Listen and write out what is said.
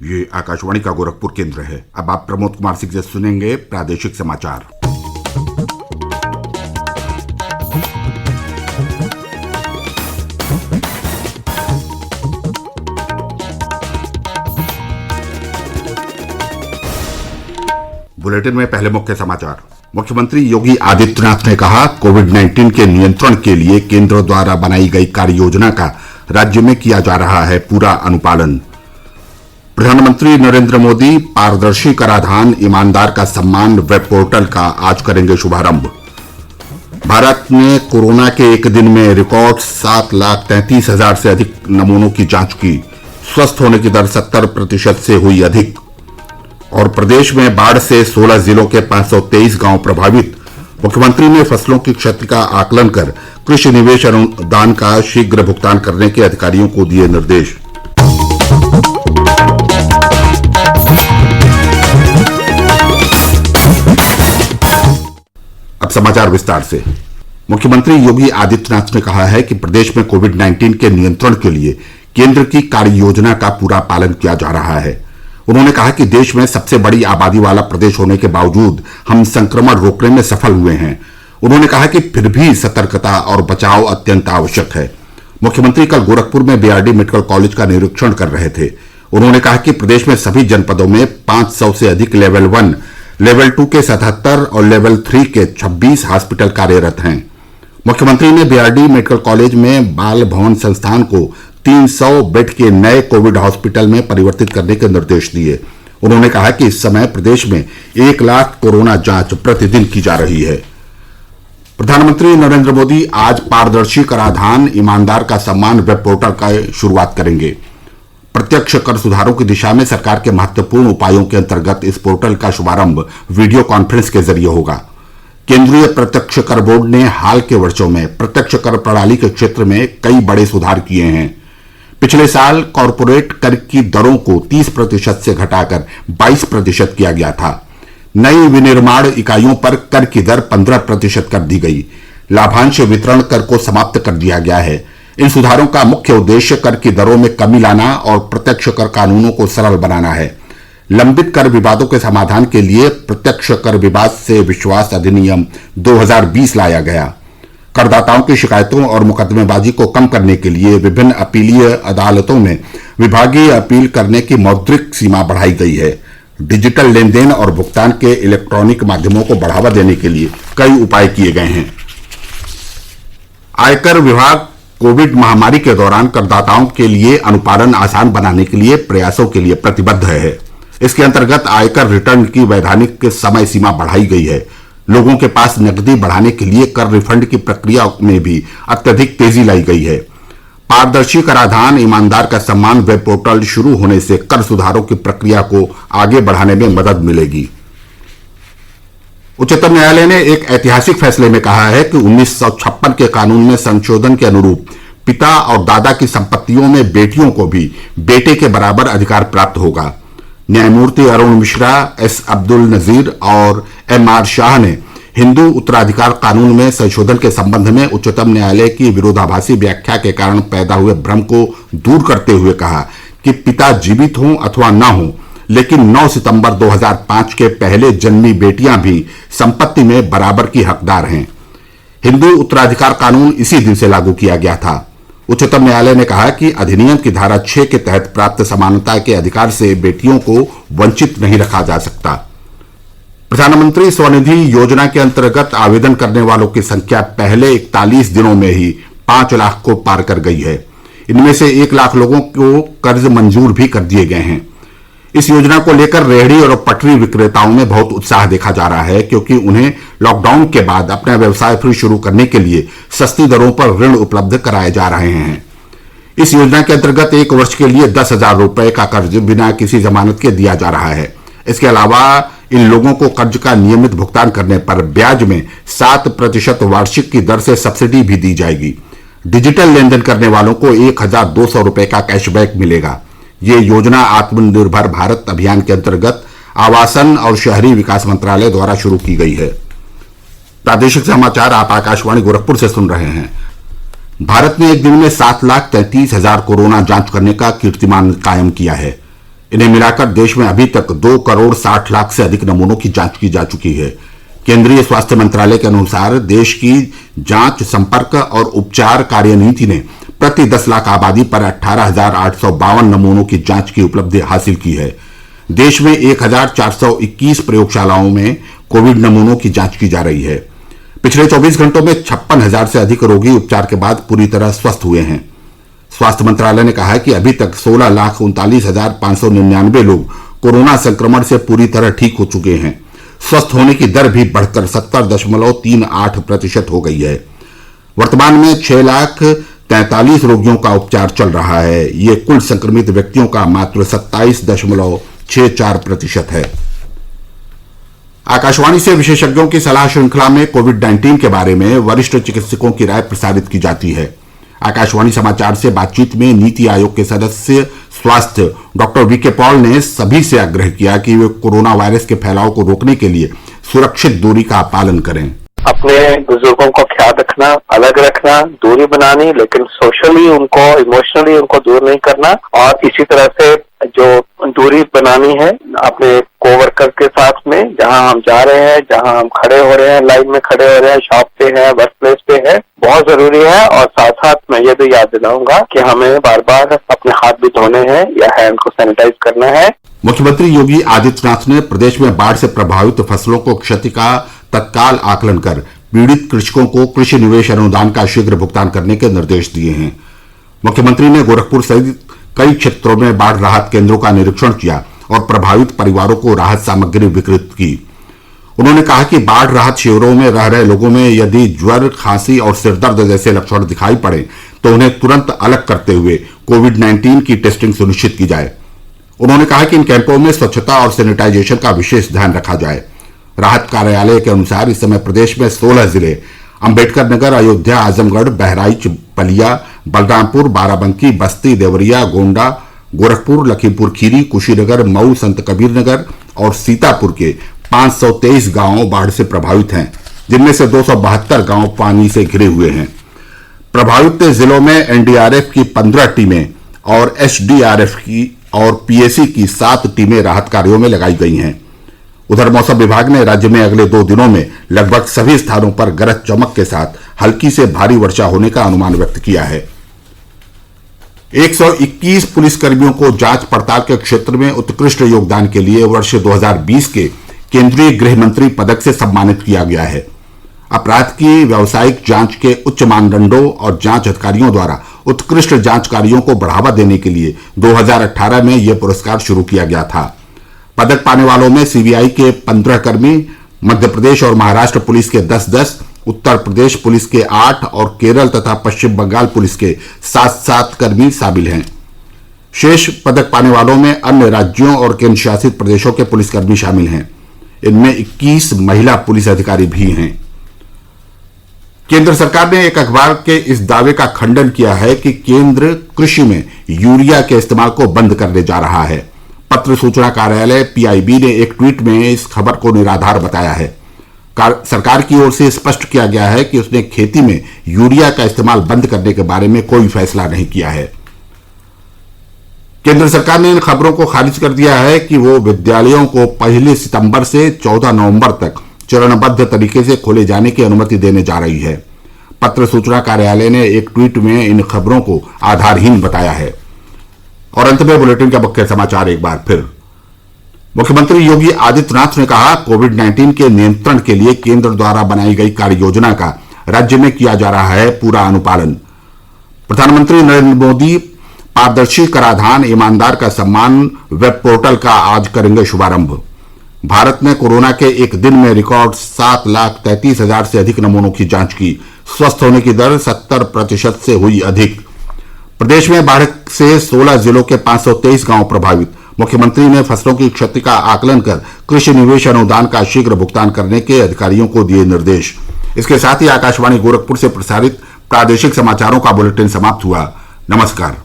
ये आकाशवाणी का गोरखपुर केंद्र है। अब आप प्रमोद कुमार सिंह से सुनेंगे प्रादेशिक समाचार। बुलेटिन में पहले मुख्य समाचार। मुख्यमंत्री योगी आदित्यनाथ ने कहा, कोविड-19 के नियंत्रण के लिए केंद्र द्वारा बनाई गई कार्य योजना का राज्य में किया जा रहा है पूरा अनुपालन। प्रधानमंत्री नरेंद्र मोदी पारदर्शी कराधान ईमानदार का सम्मान वेब पोर्टल का आज करेंगे शुभारंभ। भारत ने कोरोना के एक दिन में रिकॉर्ड 7,33,000 से अधिक नमूनों की जांच की। स्वस्थ होने की दर 70% से हुई अधिक। और प्रदेश में बाढ़ से 16 जिलों के 523 गांव प्रभावित। मुख्यमंत्री ने फसलों की क्षति का आकलन कर कृषि निवेश अनुदान का शीघ्र भुगतान करने के अधिकारियों को दिए निर्देश। अब समाचार विस्तार से। मुख्यमंत्री योगी आदित्यनाथ ने कहा है कि प्रदेश में कोविड-19 के नियंत्रण के लिए केंद्र की कार्य योजना का पूरा पालन किया जा रहा है। उन्होंने कहा कि देश में सबसे बड़ी आबादी वाला प्रदेश होने के बावजूद हम संक्रमण रोकने में सफल हुए हैं। उन्होंने कहा कि फिर भी सतर्कता और बचाव अत्यंत आवश्यक है। मुख्यमंत्री कल गोरखपुर में बीआरडी मेडिकल कॉलेज का निरीक्षण कर रहे थे। उन्होंने कहा कि प्रदेश में सभी जनपदों में 500 से अधिक लेवल 1, लेवल 2 के 77 और लेवल 3 के 26 हॉस्पिटल कार्यरत हैं। मुख्यमंत्री ने बीआरडी मेडिकल कॉलेज में बाल भवन संस्थान को 300 बेड के नए कोविड हॉस्पिटल में परिवर्तित करने के निर्देश दिए। उन्होंने कहा कि इस समय प्रदेश में 1 लाख कोरोना जांच प्रतिदिन की जा रही है। प्रधानमंत्री नरेंद्र मोदी आज पारदर्शी कराधान ईमानदार का सम्मान वेब पोर्टल का शुरुआत करेंगे। प्रत्यक्ष कर सुधारों की दिशा में सरकार के महत्वपूर्ण उपायों के अंतर्गत इस पोर्टल का शुभारंभ वीडियो कॉन्फ्रेंस के जरिए होगा। केंद्रीय प्रत्यक्ष कर बोर्ड ने हाल के वर्षों में प्रत्यक्ष कर प्रणाली के क्षेत्र में कई बड़े सुधार किए हैं। पिछले साल कॉरपोरेट कर की दरों को 30% से घटाकर 22% किया गया था। नई विनिर्माण इकाइयों पर कर की दर 15% कर दी गई। लाभांश वितरण कर को समाप्त कर दिया गया है। इन सुधारों का मुख्य उद्देश्य कर की दरों में कमी लाना और प्रत्यक्ष कर कानूनों को सरल बनाना है। लंबित कर विवादों के समाधान के लिए प्रत्यक्ष कर विवाद से विश्वास अधिनियम 2020 लाया गया। करदाताओं की शिकायतों और मुकदमेबाजी को कम करने के लिए विभिन्न अपीलीय अदालतों में विभागीय अपील करने की मौद्रिक सीमा बढ़ाई गई है। डिजिटल लेन देन और भुगतान के इलेक्ट्रॉनिक माध्यमों को बढ़ावा देने के लिए कई उपाय किए गए हैं। आयकर विभाग कोविड महामारी के दौरान करदाताओं के लिए अनुपालन आसान बनाने के लिए प्रयासों के लिए प्रतिबद्ध है। इसके अंतर्गत आयकर रिटर्न की वैधानिक समय सीमा बढ़ाई गई है। लोगों के पास नकदी बढ़ाने के लिए कर रिफंड की प्रक्रिया में भी अत्यधिक तेजी लाई गई है। पारदर्शी कराधान ईमानदार का सम्मान वेब पोर्टल शुरू होने से कर सुधारों की प्रक्रिया को आगे बढ़ाने में मदद मिलेगी। उच्चतम न्यायालय ने एक ऐतिहासिक फैसले में कहा है कि 1956 के कानून में संशोधन के अनुरूप पिता और दादा की संपत्तियों में बेटियों को भी बेटे के बराबर अधिकार प्राप्त होगा। न्यायमूर्ति अरुण मिश्रा, एस अब्दुल नजीर और एम.आर. शाह ने हिंदू उत्तराधिकार कानून में संशोधन के संबंध में उच्चतम न्यायालय की विरोधाभासी व्याख्या के कारण पैदा हुए भ्रम को दूर करते हुए कहा कि पिता जीवित हों अथवा न हों, लेकिन 9 सितंबर 2005 के पहले जन्मी बेटियां भी संपत्ति में बराबर की हकदार हैं। हिंदू उत्तराधिकार कानून इसी दिन से लागू किया गया था। उच्चतम न्यायालय ने कहा कि अधिनियम की धारा 6 के तहत प्राप्त समानता के अधिकार से बेटियों को वंचित नहीं रखा जा सकता। प्रधानमंत्री स्वनिधि योजना के अंतर्गत आवेदन करने वालों की संख्या पहले 41 दिनों में ही 5 लाख को पार कर गई है। इनमें से 1 लाख लोगों को कर्ज मंजूर भी कर दिए गए हैं। इस योजना को लेकर रेहड़ी और पटरी विक्रेताओं में बहुत उत्साह देखा जा रहा है, क्योंकि उन्हें लॉकडाउन के बाद अपना व्यवसाय फिर शुरू करने के लिए सस्ती दरों पर ऋण उपलब्ध कराए जा रहे हैं। इस योजना के अंतर्गत 1 वर्ष के लिए 10,000 रुपए का कर्ज बिना किसी जमानत के दिया जा रहा है। इसके अलावा इन लोगों को कर्ज का नियमित भुगतान करने पर ब्याज में 7% वार्षिक की दर से सब्सिडी भी दी जाएगी। डिजिटल लेन देन करने वालों को 1,200 रुपए का कैशबैक मिलेगा। ये योजना आत्मनिर्भर भारत अभियान के अंतर्गत आवासन और शहरी विकास मंत्रालय द्वारा शुरू की गई है। प्रादेशिक समाचार आप आकाशवाणी गोरखपुर से सुन रहे हैं। भारत ने एक दिन में 7,33,000 कोरोना जांच करने का कीर्तिमान कायम किया है। इन्हें मिलाकर देश में अभी तक 2,60,00,000 से अधिक नमूनों की जांच की जा चुकी है। केंद्रीय स्वास्थ्य मंत्रालय के अनुसार देश की जांच, संपर्क और उपचार कार्यनीति ने प्रति 10 लाख आबादी पर 18,852 नमूनों की जांच की उपलब्धि हासिल की है। देश में 1,421 प्रयोगशालाओं में कोविड नमूनों की जांच की जा रही है। पिछले 24 घंटों में 56,000 से अधिक रोगी उपचार के बाद पूरी तरह स्वस्थ हुए हैं। स्वास्थ्य मंत्रालय ने कहा है कि अभी तक 16,39,599 लोग कोरोना संक्रमण से पूरी तरह ठीक हो चुके हैं। स्वस्थ होने की दर भी बढ़कर 70.38% हो गई है। वर्तमान में 6,43,000 रोगियों का उपचार चल रहा है। ये कुल संक्रमित व्यक्तियों का मात्र 27.64% है। आकाशवाणी से विशेषज्ञों की सलाह श्रृंखला में कोविड-19 के बारे में वरिष्ठ चिकित्सकों की राय प्रसारित की जाती है। आकाशवाणी समाचार से बातचीत में नीति आयोग के सदस्य स्वास्थ्य डॉक्टर वीके पॉल ने सभी से आग्रह किया कि वे कोरोना वायरस के फैलाव को रोकने के लिए सुरक्षित दूरी का पालन करें। अपने बुजुर्गों को ख्याल रखना, अलग रखना, दूरी बनानी, लेकिन सोशली उनको, इमोशनली उनको दूर नहीं करना, और इसी तरह से जो दूरी बनानी है अपने कोवर्कर के साथ में, जहां हम जा रहे हैं, जहां हम खड़े हो रहे हैं, लाइन में खड़े हो रहे हैं, शॉप पे है, वर्क प्लेस पे है, बहुत जरूरी है। और साथ साथ मैं ये भी याद दिलाऊंगा कि हमें बार बार अपने हाथ भी धोने हैं या हैंड को सैनिटाइज करना है। मुख्यमंत्री योगी आदित्यनाथ ने प्रदेश में बाढ़ से प्रभावित फसलों को क्षति का तत्काल आकलन कर पीड़ित कृषकों को कृषि निवेश अनुदान का शीघ्र भुगतान करने के निर्देश दिए हैं। मुख्यमंत्री ने गोरखपुर सहित कई क्षेत्रों में बाढ़ राहत केंद्रों का निरीक्षण किया और प्रभावित परिवारों को राहत सामग्री वितरित की। उन्होंने कहा कि बाढ़ राहत शिविरों में रह रहे लोगों में यदि ज्वर, खांसी और सिरदर्द जैसे लक्षण दिखाई पड़े तो उन्हें तुरंत अलग करते हुए कोविड-19 की टेस्टिंग सुनिश्चित की जाए। उन्होंने कहा कि इन कैंपों में स्वच्छता और सैनिटाइजेशन का विशेष ध्यान रखा जाए। राहत कार्यालय के अनुसार इस समय प्रदेश में 16 जिले अंबेडकर नगर, अयोध्या, आजमगढ़, बहराइच, बलिया, बलरामपुर, बाराबंकी, बस्ती, देवरिया, गोंडा, गोरखपुर, लखीमपुर खीरी, कुशीनगर, मऊ, संत कबीर नगर और सीतापुर के 523 गांव बाढ़ से प्रभावित हैं, जिनमें से 272 गांव पानी से घिरे हुए हैं। प्रभावित जिलों में एनडीआरएफ की 15 टीमें और एसडीआरएफ की और पीएसी की 7 टीमें राहत कार्यों में लगाई गई हैं। उधर मौसम विभाग ने राज्य में अगले 2 दिनों में लगभग सभी स्थानों पर गरज चमक के साथ हल्की से भारी वर्षा होने का अनुमान व्यक्त किया है। 121 पुलिसकर्मियों को जांच पड़ताल के क्षेत्र में उत्कृष्ट योगदान के लिए वर्ष 2020 के केंद्रीय गृह मंत्री पदक से सम्मानित किया गया है। अपराध की व्यावसायिक जांच के उच्च मानदंडों और जांच अधिकारियों द्वारा उत्कृष्ट जांच कार्यों को बढ़ावा देने के लिए 2018 में यह पुरस्कार शुरू किया गया था। पदक पाने वालों में सीबीआई के 15 कर्मी, मध्य प्रदेश और महाराष्ट्र पुलिस के 10-10, उत्तर प्रदेश पुलिस के 8 और केरल तथा पश्चिम बंगाल पुलिस के 7-7 कर्मी शामिल हैं। शेष पदक पाने वालों में अन्य राज्यों और केंद्र शासित प्रदेशों के पुलिसकर्मी शामिल हैं। इनमें 21 महिला पुलिस अधिकारी भी हैं। केंद्र सरकार ने एक अखबार के इस दावे का खंडन किया है कि केंद्र कृषि में यूरिया के इस्तेमाल को बंद करने जा रहा है। पत्र सूचना कार्यालय पीआईबी ने एक ट्वीट में इस खबर को निराधार बताया है। सरकार की ओर से स्पष्ट किया गया है कि उसने खेती में यूरिया का इस्तेमाल बंद करने के बारे में कोई फैसला नहीं किया है। केंद्र सरकार ने इन खबरों को खारिज कर दिया है कि वो विद्यालयों को 1 सितंबर से 14 नवंबर तक चरणबद्ध तरीके से खोले जाने की अनुमति देने जा रही है। पत्र सूचना कार्यालय ने एक ट्वीट में इन खबरों को आधारहीन बताया है। और अंत में बुलेटिन का मुख्य समाचार एक बार फिर। मुख्यमंत्री योगी आदित्यनाथ ने कहा, कोविड-19 के नियंत्रण के लिए केंद्र द्वारा बनाई गई कार्य योजना का राज्य में किया जा रहा है पूरा अनुपालन। प्रधानमंत्री नरेंद्र मोदी पारदर्शी कराधान ईमानदार का सम्मान वेब पोर्टल का आज करेंगे शुभारंभ। भारत ने कोरोना के एक दिन में रिकॉर्ड 7,33,000 से अधिक नमूनों की जांच की। स्वस्थ होने की दर 70% से हुई अधिक। प्रदेश में बाढ़ से 16 जिलों के 523 गांव प्रभावित। मुख्यमंत्री ने फसलों की क्षति का आकलन कर कृषि निवेश अनुदान का शीघ्र भुगतान करने के अधिकारियों को दिए निर्देश। इसके साथ ही आकाशवाणी गोरखपुर से प्रसारित प्रादेशिक समाचारों का बुलेटिन समाप्त हुआ। नमस्कार।